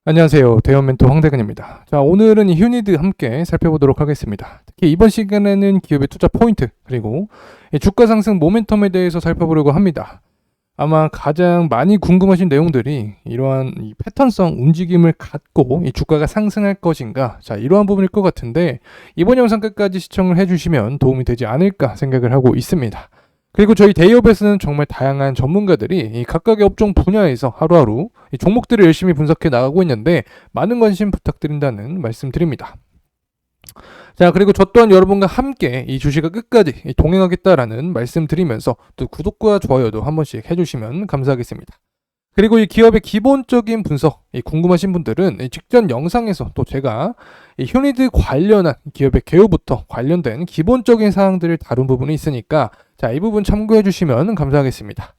안녕하세요. 대형 멘토 황대근입니다. 자, 오늘은 이 휴니드 함께 살펴보도록 하겠습니다. 특히 이번 시간에는 기업의 투자 포인트, 그리고 이 주가 상승 모멘텀에 대해서 살펴보려고 합니다. 아마 가장 많이 궁금하신 내용들이 이러한 이 패턴성 움직임을 갖고 이 주가가 상승할 것인가, 자, 이러한 부분일 것 같은데 이번 영상 끝까지 시청을 해주시면 도움이 되지 않을까 생각을 하고 있습니다. 그리고 저희 데이업에서는 정말 다양한 전문가들이 이 각각의 업종 분야에서 하루하루 이 종목들을 열심히 분석해 나가고 있는데 많은 관심 부탁드린다는 말씀 드립니다. 자, 그리고 저 또한 여러분과 함께 이 주식을 끝까지 동행하겠다라는 말씀 드리면서 또 구독과 좋아요도 한 번씩 해주시면 감사하겠습니다. 그리고 이 기업의 기본적인 분석 궁금하신 분들은 이 직전 영상에서 또 제가 이 휴니드 관련한 기업의 개요부터 관련된 기본적인 사항들을 다룬 부분이 있으니까 자, 이 부분 참고해 주시면 감사하겠습니다.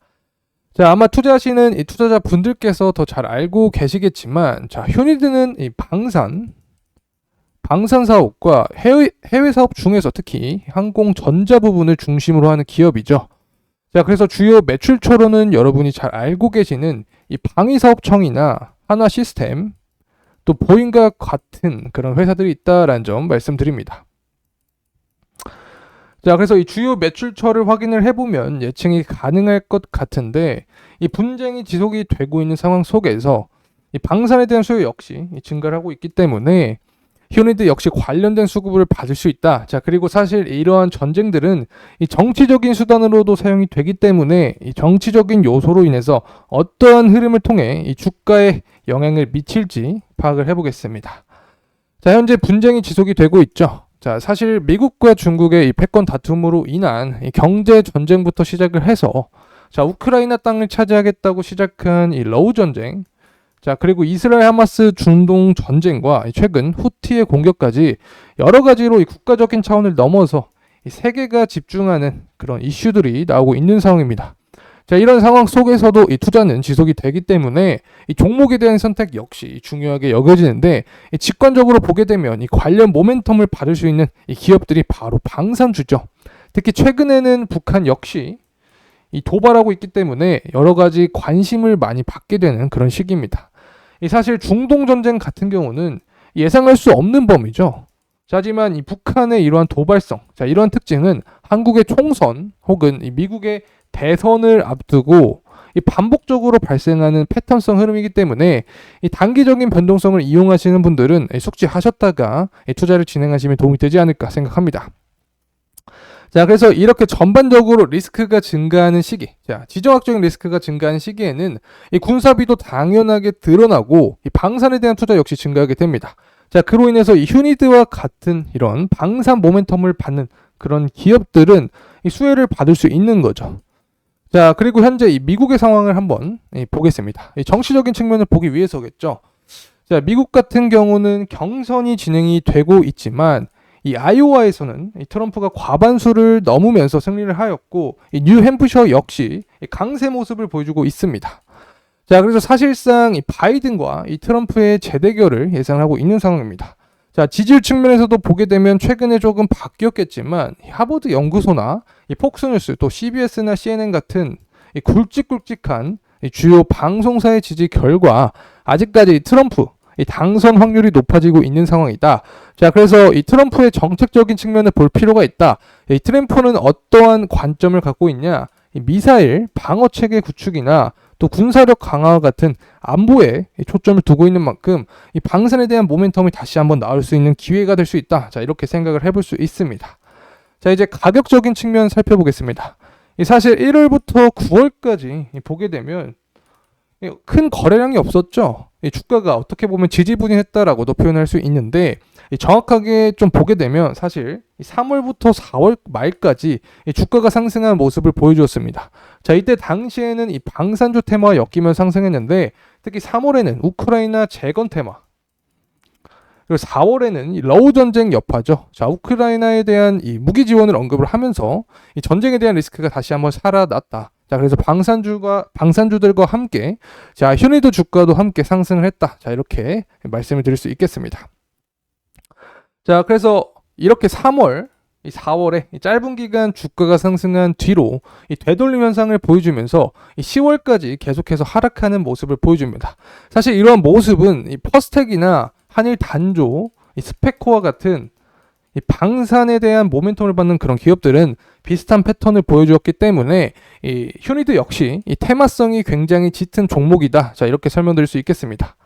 자, 아마 투자하시는 이 투자자 분들께서 더 잘 알고 계시겠지만 자, 휴니드는 이 방산 사업과 해외 사업 중에서 특히 항공 전자 부분을 중심으로 하는 기업이죠. 자, 그래서 주요 매출처로는 여러분이 잘 알고 계시는 이 방위사업청이나 한화시스템, 또 보잉과 같은 그런 회사들이 있다라는 점 말씀드립니다. 자, 그래서 이 주요 매출처를 확인을 해보면 예측이 가능할 것 같은데 이 분쟁이 지속이 되고 있는 상황 속에서 이 방산에 대한 수요 역시 증가를 하고 있기 때문에 휴니드 역시 관련된 수급을 받을 수 있다. 자, 그리고 사실 이러한 전쟁들은 이 정치적인 수단으로도 사용이 되기 때문에 이 정치적인 요소로 인해서 어떠한 흐름을 통해 이 주가에 영향을 미칠지 파악을 해보겠습니다. 자, 현재 분쟁이 지속이 되고 있죠. 자, 사실 미국과 중국의 이 패권 다툼으로 인한 이 경제 전쟁부터 시작을 해서 자, 우크라이나 땅을 차지하겠다고 시작한 이 러우 전쟁, 자, 그리고 이스라엘 하마스 중동 전쟁과 최근 후티의 공격까지 여러 가지로 이 국가적인 차원을 넘어서 이 세계가 집중하는 그런 이슈들이 나오고 있는 상황입니다. 자, 이런 상황 속에서도 이 투자는 지속이 되기 때문에 이 종목에 대한 선택 역시 중요하게 여겨지는데 이 직관적으로 보게 되면 이 관련 모멘텀을 받을 수 있는 이 기업들이 바로 방산주죠. 특히 최근에는 북한 역시 이 도발하고 있기 때문에 여러 가지 관심을 많이 받게 되는 그런 시기입니다. 이 사실 중동 전쟁 같은 경우는 예상할 수 없는 범위죠. 자, 하지만 이 북한의 이러한 도발성, 자, 이러한 특징은 한국의 총선 혹은 이 미국의 대선을 앞두고 이 반복적으로 발생하는 패턴성 흐름이기 때문에 이 단기적인 변동성을 이용하시는 분들은 숙지하셨다가 투자를 진행하시면 도움이 되지 않을까 생각합니다. 자, 그래서 이렇게 전반적으로 리스크가 증가하는 시기, 자, 지정학적인 리스크가 증가하는 시기에는 이 군사비도 당연하게 드러나고 이 방산에 대한 투자 역시 증가하게 됩니다. 자, 그로 인해서 이 휴니드와 같은 이런 방산 모멘텀을 받는 그런 기업들은 이 수혜를 받을 수 있는 거죠. 자, 그리고 현재 이 미국의 상황을 한번 보겠습니다. 이 정치적인 측면을 보기 위해서겠죠. 자, 미국 같은 경우는 경선이 진행이 되고 있지만 이 아이오와에서는 이 트럼프가 과반수를 넘으면서 승리를 하였고 이 뉴햄프셔 역시 강세 모습을 보여주고 있습니다. 자, 그래서 사실상 이 바이든과 이 트럼프의 재대결을 예상하고 있는 상황입니다. 자, 지지율 측면에서도 보게 되면 최근에 조금 바뀌었겠지만 하버드 연구소나 이 폭스뉴스 또 CBS나 CNN 같은 이 굵직굵직한 이 주요 방송사의 지지 결과 아직까지 트럼프 이 당선 확률이 높아지고 있는 상황이다. 자, 그래서 이 트럼프의 정책적인 측면을 볼 필요가 있다. 이 트럼프는 어떠한 관점을 갖고 있냐? 이 미사일 방어 체계 구축이나 또 군사력 강화와 같은 안보에 초점을 두고 있는 만큼 이 방산에 대한 모멘텀이 다시 한번 나올 수 있는 기회가 될 수 있다. 자, 이렇게 생각을 해볼 수 있습니다. 자, 이제 가격적인 측면 살펴보겠습니다. 이 사실 1월부터 9월까지 보게 되면 큰 거래량이 없었죠. 이 주가가 어떻게 보면 지지부진했다라고도 표현할 수 있는데 정확하게 좀 보게 되면 사실 3월부터 4월 말까지 이 주가가 상승한 모습을 보여주었습니다. 자, 이때 당시에는 이 방산주 테마와 엮이면 상승했는데 특히 3월에는 우크라이나 재건 테마, 그리고 4월에는 이 러우 전쟁 여파죠. 자, 우크라이나에 대한 이 무기 지원을 언급을 하면서 이 전쟁에 대한 리스크가 다시 한번 살아났다. 자, 그래서 방산주들과 함께 자, 휴니드 주가도 함께 상승을 했다. 자, 이렇게 말씀을 드릴 수 있겠습니다. 자, 그래서 이렇게 3월 이 4월에 이 짧은 기간 주가가 상승한 뒤로 이 되돌림 현상을 보여주면서 이 10월까지 계속해서 하락하는 모습을 보여줍니다. 사실 이러한 모습은 이 퍼스텍이나 한일 단조, 이 스페코와 같은 이 방산에 대한 모멘텀을 받는 그런 기업들은 비슷한 패턴을 보여주었기 때문에 이 휴니드 역시 이 테마성이 굉장히 짙은 종목이다. 자, 이렇게 설명드릴 수 있겠습니다.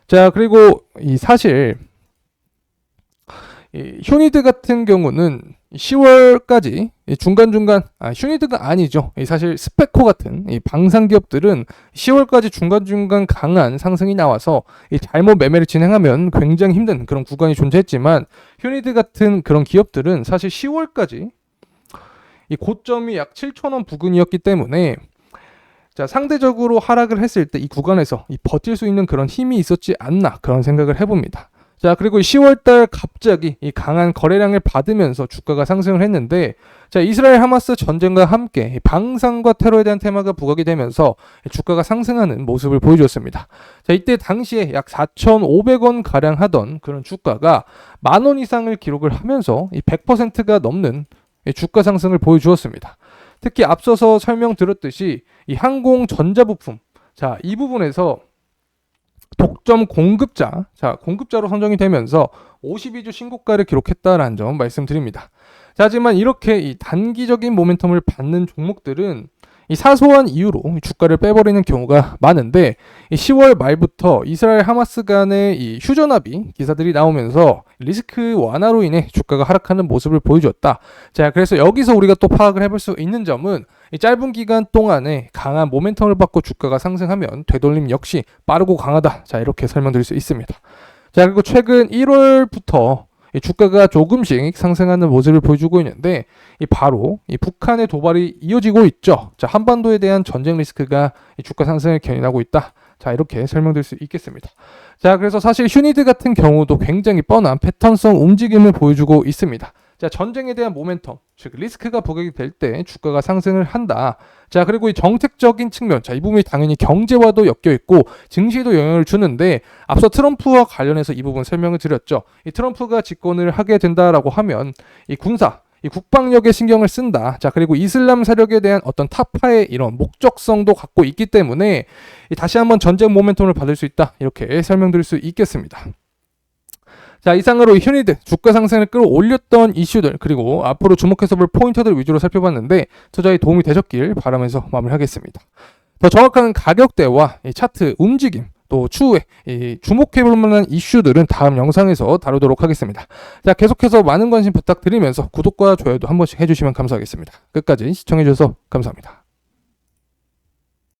자, 그리고 이 사실 이 휴니드 같은 경우는 10월까지 중간중간 휴니드가 아니죠. 사실 스페코 같은 이 방산 기업들은 10월까지 중간중간 강한 상승이 나와서 이 잘못 매매를 진행하면 굉장히 힘든 그런 구간이 존재했지만 휴니드 같은 그런 기업들은 사실 10월까지 이 고점이 약 7,000원 부근이었기 때문에 자, 상대적으로 하락을 했을 때 이 구간에서 이 버틸 수 있는 그런 힘이 있었지 않나 그런 생각을 해봅니다. 자, 그리고 10월달 갑자기 이 강한 거래량을 받으면서 주가가 상승을 했는데, 자, 이스라엘 하마스 전쟁과 함께 방산과 테러에 대한 테마가 부각이 되면서 주가가 상승하는 모습을 보여주었습니다. 자, 이때 당시에 약 4,500원 가량 하던 그런 주가가 10,000원 이상을 기록을 하면서 이 100%가 넘는 주가 상승을 보여주었습니다. 특히 앞서서 설명드렸듯이 이 항공 전자부품, 자, 이 부분에서 독점 공급자, 자, 공급자로 선정이 되면서 52주 신고가를 기록했다라는 점 말씀드립니다. 자, 하지만 이렇게 이 단기적인 모멘텀을 받는 종목들은 이 사소한 이유로 주가를 빼버리는 경우가 많은데, 이 10월 말부터 이스라엘 하마스 간의 이 휴전합의 기사들이 나오면서 리스크 완화로 인해 주가가 하락하는 모습을 보여줬다. 자, 그래서 여기서 우리가 또 파악을 해볼 수 있는 점은 이 짧은 기간 동안에 강한 모멘텀을 받고 주가가 상승하면 되돌림 역시 빠르고 강하다. 자, 이렇게 설명드릴 수 있습니다. 자, 그리고 최근 1월부터 이 주가가 조금씩 상승하는 모습을 보여주고 있는데, 이 바로 이 북한의 도발이 이어지고 있죠. 자, 한반도에 대한 전쟁 리스크가 이 주가 상승을 견인하고 있다. 자, 이렇게 설명드릴 수 있겠습니다. 자, 그래서 사실 휴니드 같은 경우도 굉장히 뻔한 패턴성 움직임을 보여주고 있습니다. 자, 전쟁에 대한 모멘텀, 즉 리스크가 부각이 될 때 주가가 상승을 한다. 자, 그리고 이 정책적인 측면, 자, 이 부분이 당연히 경제와도 엮여 있고 증시에도 영향을 주는데, 앞서 트럼프와 관련해서 이 부분 설명을 드렸죠. 이 트럼프가 집권을 하게 된다라고 하면 이 군사, 이 국방력에 신경을 쓴다. 자, 그리고 이슬람 세력에 대한 어떤 타파의 이런 목적성도 갖고 있기 때문에 다시 한번 전쟁 모멘텀을 받을 수 있다. 이렇게 설명드릴 수 있겠습니다. 자, 이상으로 휴니드 주가 상승을 끌어올렸던 이슈들, 그리고 앞으로 주목해서 볼 포인터들 위주로 살펴봤는데 투자에 도움이 되셨길 바라면서 마무리하겠습니다. 더 정확한 가격대와 이 차트 움직임, 또 추후에 주목해볼 만한 이슈들은 다음 영상에서 다루도록 하겠습니다. 자, 계속해서 많은 관심 부탁드리면서 구독과 좋아요도 한 번씩 해주시면 감사하겠습니다. 끝까지 시청해주셔서 감사합니다.